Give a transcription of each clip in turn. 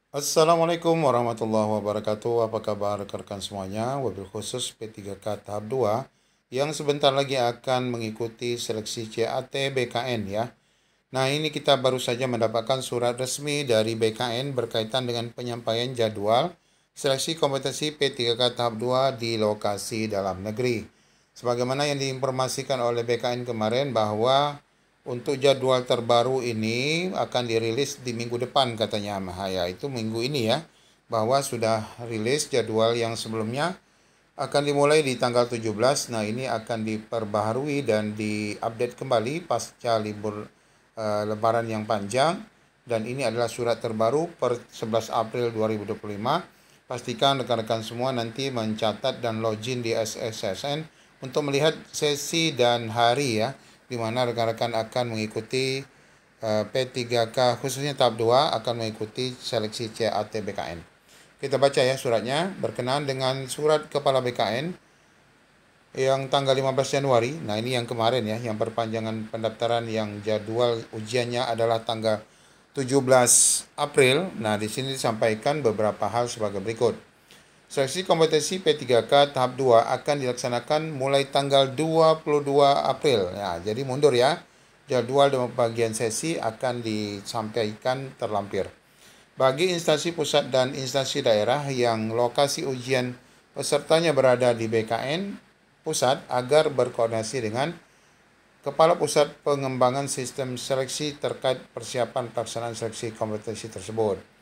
Assalamualaikum warahmatullahi wabarakatuh. Apa kabar rekan-rekan semuanya? Wabil khusus P3K tahap 2 yang sebentar lagi akan mengikuti seleksi CAT BKN ya. Nah, ini kita baru saja mendapatkan surat resmi dari BKN berkaitan dengan penyampaian jadwal seleksi kompetensi P3K tahap 2 di lokasi dalam negeri. Sebagaimana yang diinformasikan oleh BKN kemarin bahwa untuk jadwal terbaru ini akan dirilis di minggu depan katanya Mahaya. Itu minggu ini ya. Bahwa sudah rilis jadwal yang sebelumnya akan dimulai di tanggal 17. Nah, ini akan diperbaharui dan diupdate kembali pasca libur lebaran yang panjang. Dan ini adalah surat terbaru per 11 April 2025. Pastikan rekan-rekan semua nanti mencatat dan login di SSSN untuk melihat sesi dan hari ya, di mana rekan-rekan akan mengikuti P3K khususnya tahap 2 akan mengikuti seleksi CAT BKN. Kita baca ya suratnya. Berkenaan dengan surat Kepala BKN yang tanggal 15 Januari. Nah, ini yang kemarin ya, yang perpanjangan pendaftaran yang jadwal ujiannya adalah tanggal 17 April. Nah, di sini disampaikan beberapa hal sebagai berikut. Seleksi kompetensi P3K tahap 2 akan dilaksanakan mulai tanggal 22 April. Ya, jadi mundur ya. Jadwal dan bagian sesi akan disampaikan terlampir. Bagi instansi pusat dan instansi daerah yang lokasi ujian pesertanya berada di BKN pusat agar berkoordinasi dengan Kepala Pusat Pengembangan Sistem Seleksi terkait persiapan pelaksanaan seleksi kompetensi tersebut.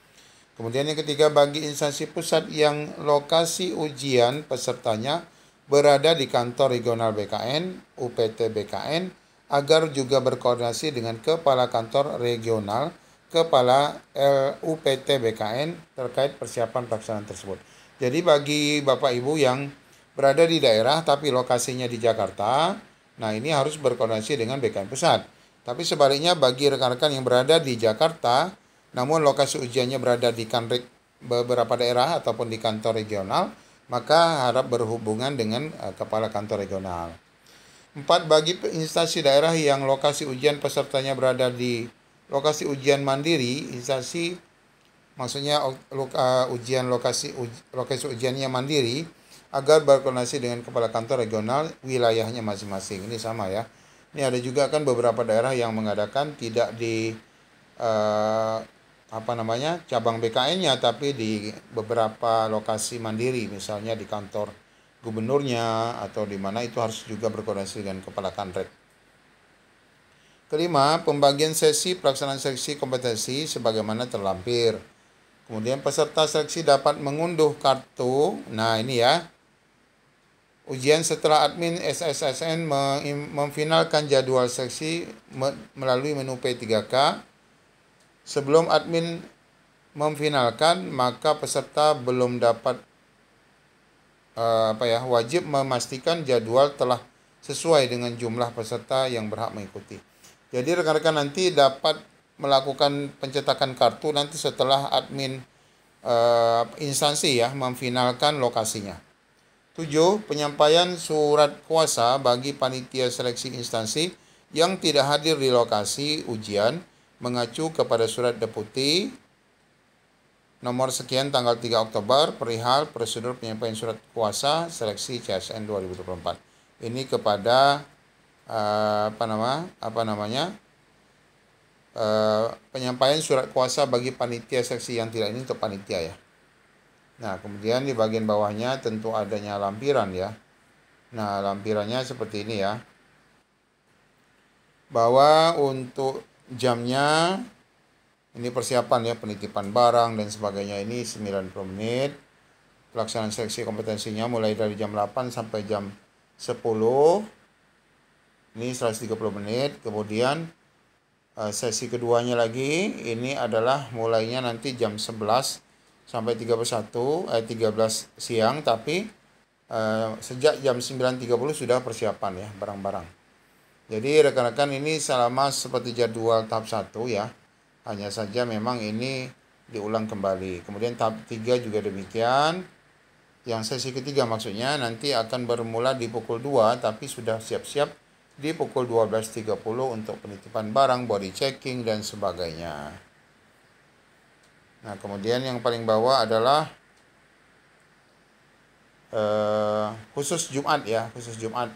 Kemudian yang ketiga, bagi instansi pusat yang lokasi ujian pesertanya berada di kantor regional BKN, UPT BKN, agar juga berkoordinasi dengan Kepala Kantor Regional, Kepala UPT BKN terkait persiapan pelaksanaan tersebut. Jadi bagi Bapak Ibu yang berada di daerah tapi lokasinya di Jakarta, nah ini harus berkoordinasi dengan BKN Pusat. Tapi sebaliknya bagi rekan-rekan yang berada di Jakarta, namun lokasi ujiannya berada di kanrik beberapa daerah ataupun di kantor regional, maka harap berhubungan dengan kepala kantor regional. 4. Bagi instansi daerah yang lokasi ujian pesertanya berada di lokasi ujian mandiri, instansi maksudnya ujian lokasi ujiannya mandiri, agar berkoordinasi dengan kepala kantor regional wilayahnya masing-masing. Ini sama ya. Ini ada juga kan beberapa daerah yang mengadakan tidak di cabang BKN-nya, tapi di beberapa lokasi mandiri, misalnya di kantor gubernurnya atau di mana, itu harus juga berkoordinasi dengan kepala kanret. Kelima, pembagian sesi pelaksanaan seleksi kompetensi sebagaimana terlampir. Kemudian peserta seleksi dapat mengunduh kartu. Nah, ini ya. Ujian setelah admin SSSN memfinalkan jadwal seleksi melalui menu P3K. Sebelum admin memfinalkan, maka peserta belum dapat wajib memastikan jadwal telah sesuai dengan jumlah peserta yang berhak mengikuti. Jadi rekan-rekan nanti dapat melakukan pencetakan kartu nanti setelah admin instansi ya memfinalkan lokasinya. 7. Penyampaian surat kuasa bagi panitia seleksi instansi yang tidak hadir di lokasi ujian mengacu kepada surat deputi nomor sekian tanggal 3 Oktober perihal prosedur penyampaian surat kuasa seleksi CSN 2024. Ini kepada penyampaian surat kuasa bagi panitia seleksi yang tidak ini untuk panitia ya. Nah, kemudian di bagian bawahnya tentu adanya lampiran ya. Nah, lampirannya seperti ini ya. Bahwa untuk jamnya ini persiapan ya, penitipan barang dan sebagainya, ini 90 menit. Pelaksanaan seleksi kompetensinya mulai dari jam 8 sampai jam 10. Ini 130 menit. Kemudian sesi keduanya lagi ini adalah mulainya nanti jam 11 sampai 13 siang, tapi sejak jam 9.30 sudah persiapan ya barang-barang. Jadi rekan-rekan ini sama seperti jadwal tahap 1 ya. Hanya saja memang ini diulang kembali. Kemudian tahap 3 juga demikian. Yang sesi ketiga maksudnya nanti akan bermula di pukul 2, tapi sudah siap-siap di pukul 12.30 untuk penitipan barang, body checking dan sebagainya. Nah, kemudian yang paling bawah adalah khusus Jumat ya, khusus Jumat.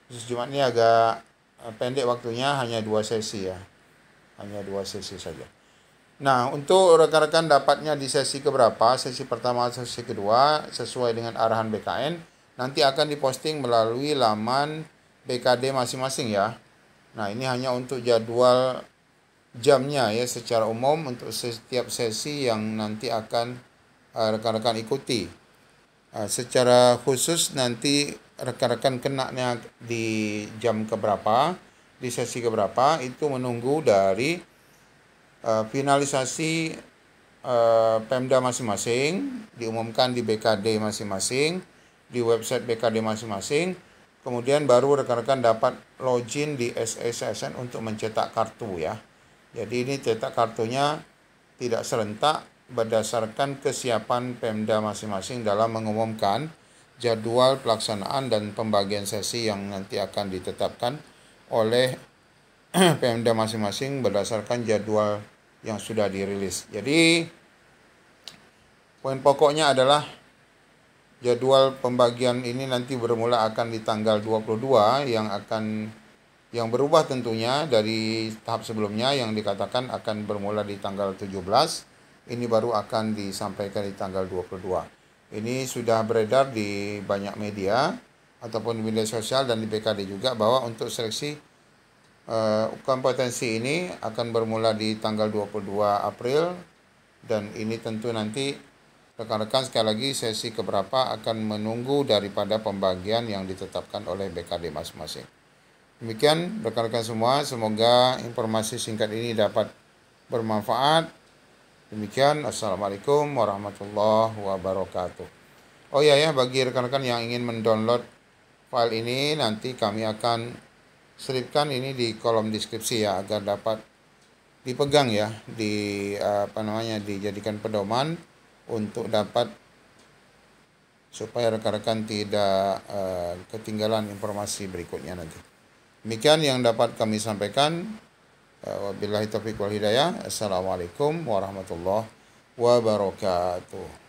Khusus Jumat ini agak pendek waktunya, hanya 2 sesi ya. Hanya 2 sesi saja. Nah, untuk rekan-rekan dapatnya di sesi keberapa, sesi pertama atau sesi kedua, sesuai dengan arahan BKN, nanti akan diposting melalui laman BKD masing-masing ya. Nah, ini hanya untuk jadwal jamnya ya, secara umum untuk setiap sesi yang nanti akan rekan-rekan ikuti. Secara khusus nanti rekan-rekan kenanya di jam keberapa, di sesi keberapa, itu menunggu dari finalisasi Pemda masing-masing, diumumkan di BKD masing-masing, di website BKD masing-masing, kemudian baru rekan-rekan dapat login di SSSN untuk mencetak kartu ya. Jadi ini cetak kartunya tidak serentak berdasarkan kesiapan Pemda masing-masing dalam mengumumkan jadwal pelaksanaan dan pembagian sesi yang nanti akan ditetapkan oleh Pemda masing-masing berdasarkan jadwal yang sudah dirilis. Jadi poin pokoknya adalah jadwal pembagian ini nanti bermula akan di tanggal 22 yang berubah tentunya dari tahap sebelumnya yang dikatakan akan bermula di tanggal 17. Ini baru akan disampaikan di tanggal 22. Ini sudah beredar di banyak media ataupun di media sosial dan di BKD juga bahwa untuk seleksi kompetensi ini akan bermula di tanggal 22 April dan ini tentu nanti rekan-rekan sekali lagi sesi keberapa akan menunggu daripada pembagian yang ditetapkan oleh BKD masing-masing. Demikian rekan-rekan semua, semoga informasi singkat ini dapat bermanfaat. Demikian, Assalamualaikum warahmatullahi wabarakatuh. Oh ya, bagi rekan-rekan yang ingin mendownload file ini, nanti kami akan selipkan ini di kolom deskripsi ya, agar dapat dipegang ya, dijadikan pedoman untuk dapat supaya rekan-rekan tidak ketinggalan informasi berikutnya nanti. Demikian yang dapat kami sampaikan. Wabillahi taufiq wal hidayah. Assalamualaikum warahmatullahi wabarakatuh.